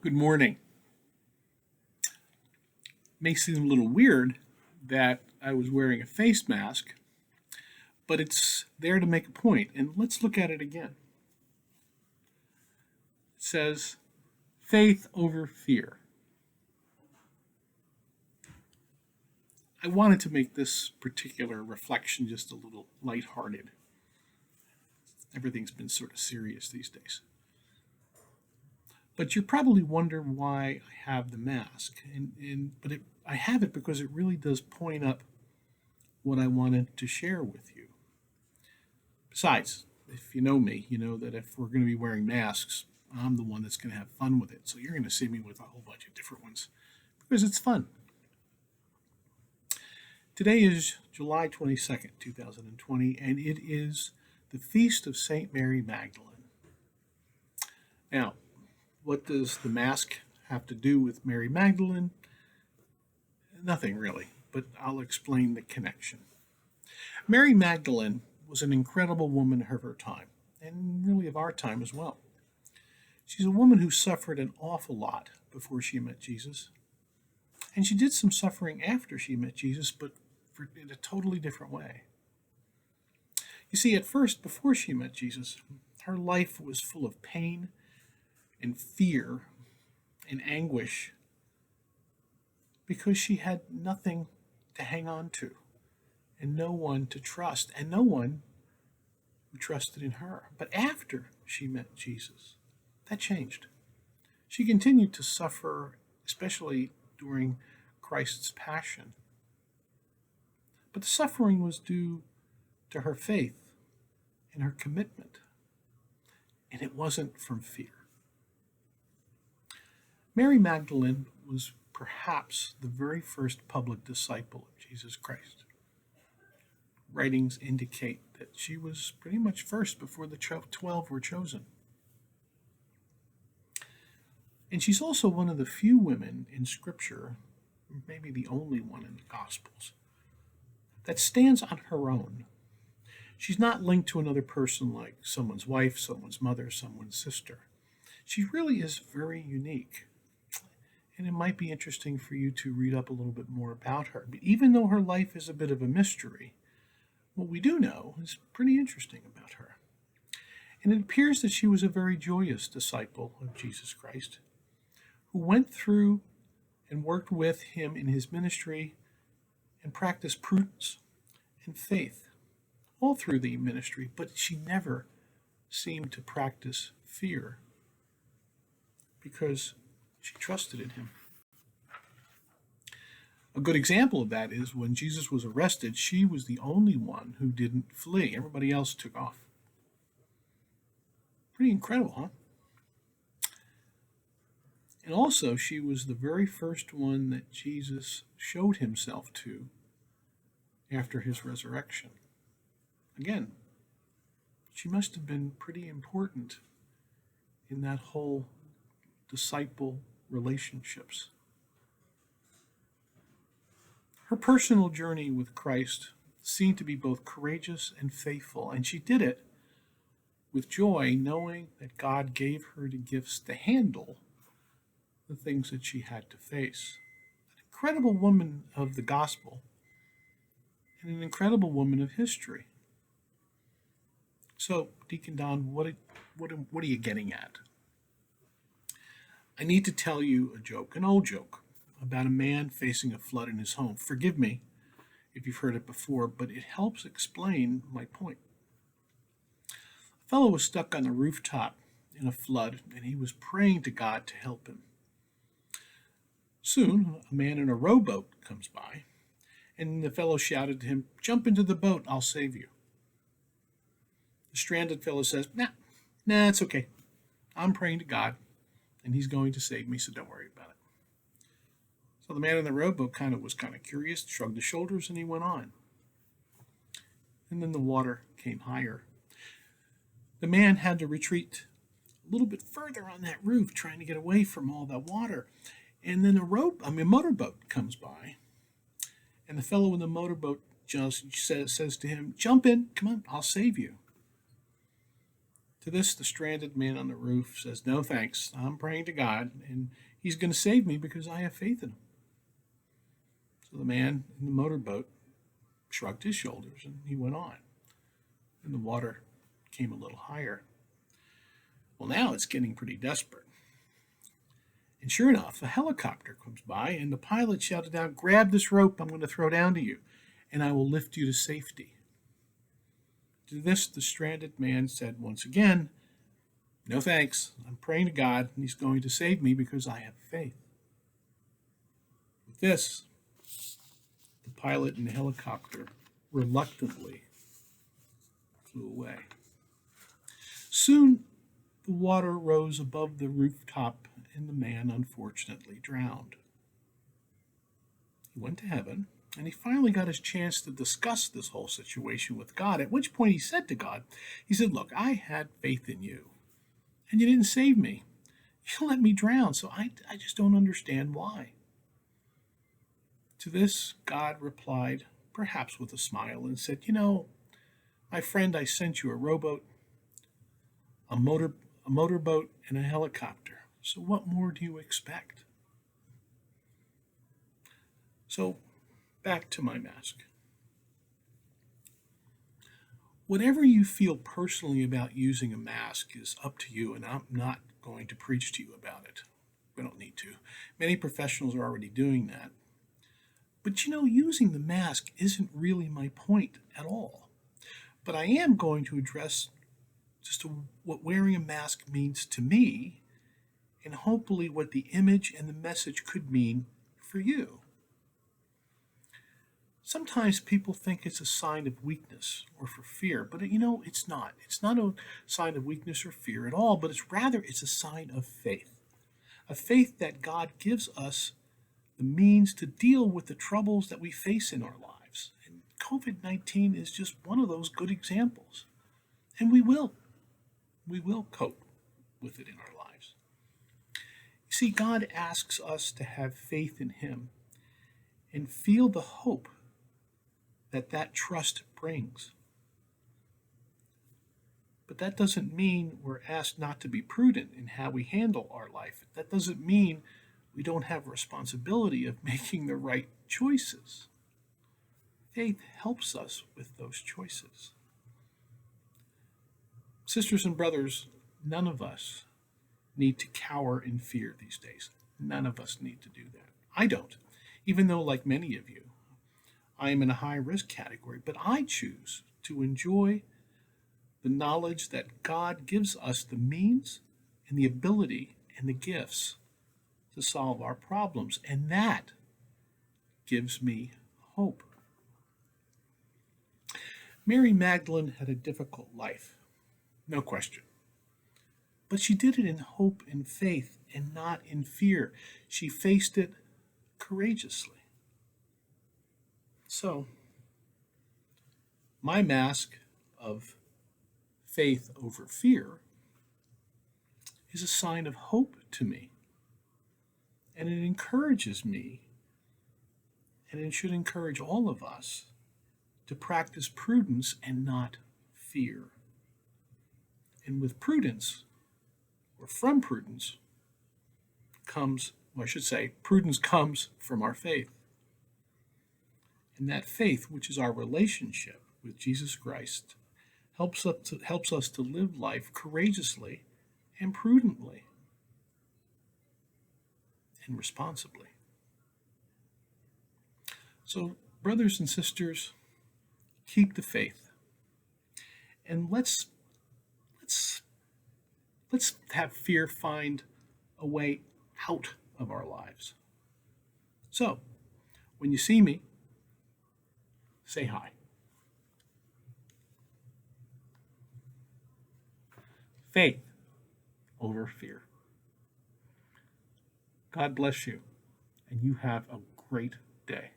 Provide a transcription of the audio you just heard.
Good morning. May seem a little weird that I was wearing a face mask, but it's there to make a point. And let's look at it again. It says, faith over fear. I wanted to make this particular reflection just a little lighthearted. Everything's been sort of serious these days. But you probably wonder why I have the mask, I have it because it really does point up what I wanted to share with you. Besides, if you know me, you know that if we're going to be wearing masks, I'm the one that's going to have fun with it. So you're going to see me with a whole bunch of different ones because it's fun. Today is July 22nd, 2020, and it is the feast of Saint Mary Magdalene. Now, what does the mask have to do with Mary Magdalene? Nothing really, but I'll explain the connection. Mary Magdalene was an incredible woman of her time, and really of our time as well. She's a woman who suffered an awful lot before she met Jesus. And she did some suffering after she met Jesus, but in a totally different way. You see, at first, before she met Jesus, her life was full of pain and fear and anguish because she had nothing to hang on to and no one to trust and no one who trusted in her. But after she met Jesus, that changed. She continued to suffer, especially during Christ's passion. But the suffering was due to her faith and her commitment, and it wasn't from fear. Mary Magdalene was perhaps the very first public disciple of Jesus Christ. Writings indicate that she was pretty much first before the 12 were chosen. And she's also one of the few women in Scripture, maybe the only one in the Gospels, that stands on her own. She's not linked to another person like someone's wife, someone's mother, someone's sister. She really is very unique. And it might be interesting for you to read up a little bit more about her. But even though her life is a bit of a mystery, what we do know is pretty interesting about her. And it appears that she was a very joyous disciple of Jesus Christ, who went through and worked with him in his ministry and practiced prudence and faith all through the ministry, but she never seemed to practice fear because she trusted in him. A good example of that is when Jesus was arrested, she was the only one who didn't flee. Everybody else took off. Pretty incredible, huh? And also, she was the very first one that Jesus showed himself to after his resurrection. Again, she must have been pretty important in that whole disciple relationships. Her personal journey with Christ seemed to be both courageous and faithful, and she did it with joy, knowing that God gave her the gifts to handle the things that she had to face. An incredible woman of the gospel and an incredible woman of history. So, Deacon Don, what are you getting at? I need to tell you a joke, an old joke, about a man facing a flood in his home. Forgive me if you've heard it before, but it helps explain my point. A fellow was stuck on the rooftop in a flood, and he was praying to God to help him. Soon, a man in a rowboat comes by, and the fellow shouted to him, "Jump into the boat, I'll save you." The stranded fellow says, Nah, it's okay. I'm praying to God, and he's going to save me, so don't worry about it. So the man in the rowboat was kind of curious, shrugged his shoulders, and he went on. And then the water came higher. The man had to retreat a little bit further on that roof, trying to get away from all that water. And then a motorboat comes by, and the fellow in the motorboat just says to him, "Jump in, come on, I'll save you." To this, the stranded man on the roof says, "No thanks. I'm praying to God, and He's going to save me because I have faith in Him." So the man in the motorboat shrugged his shoulders and he went on. And the water came a little higher. Well, now it's getting pretty desperate. And sure enough, a helicopter comes by, and the pilot shouted out, "Grab this rope I'm going to throw down to you, and I will lift you to safety." To this, the stranded man said once again, "No thanks. I'm praying to God, and He's going to save me because I have faith." With this, the pilot in the helicopter reluctantly flew away. Soon, the water rose above the rooftop, and the man unfortunately drowned. He went to heaven, and he finally got his chance to discuss this whole situation with God, at which point he said to God, he said, "Look, I had faith in you, and you didn't save me. You let me drown, so I just don't understand why." To this, God replied, perhaps with a smile, and said, "My friend, I sent you a rowboat, a motorboat, and a helicopter. So what more do you expect?" So back to my mask. Whatever you feel personally about using a mask is up to you, and I'm not going to preach to you about it. We don't need to. Many professionals are already doing that. But using the mask isn't really my point at all. But I am going to address just what wearing a mask means to me, and hopefully what the image and the message could mean for you. Sometimes people think it's a sign of weakness or for fear, but it's not. It's not a sign of weakness or fear at all, but it's a sign of faith. A faith that God gives us the means to deal with the troubles that we face in our lives. And COVID-19 is just one of those good examples. And we will cope with it in our lives. You see, God asks us to have faith in Him and feel the hope that trust brings. But that doesn't mean we're asked not to be prudent in how we handle our life. That doesn't mean we don't have responsibility of making the right choices. Faith helps us with those choices. Sisters and brothers, none of us need to cower in fear these days. None of us need to do that. I don't, even though, like many of you, I am in a high-risk category, but I choose to enjoy the knowledge that God gives us the means and the ability and the gifts to solve our problems, and that gives me hope. Mary Magdalene had a difficult life, no question. But she did it in hope and faith and not in fear. She faced it courageously. So, my mask of faith over fear is a sign of hope to me. And it encourages me, and it should encourage all of us, to practice prudence and not fear. And with prudence, or from prudence, prudence comes from our faith. And that faith, which is our relationship with Jesus Christ, helps us to live life courageously and prudently and responsibly. So, brothers and sisters, keep the faith, and let's have fear find a way out of our lives. So, when you see me, say hi. Faith over fear. God bless you, and you have a great day.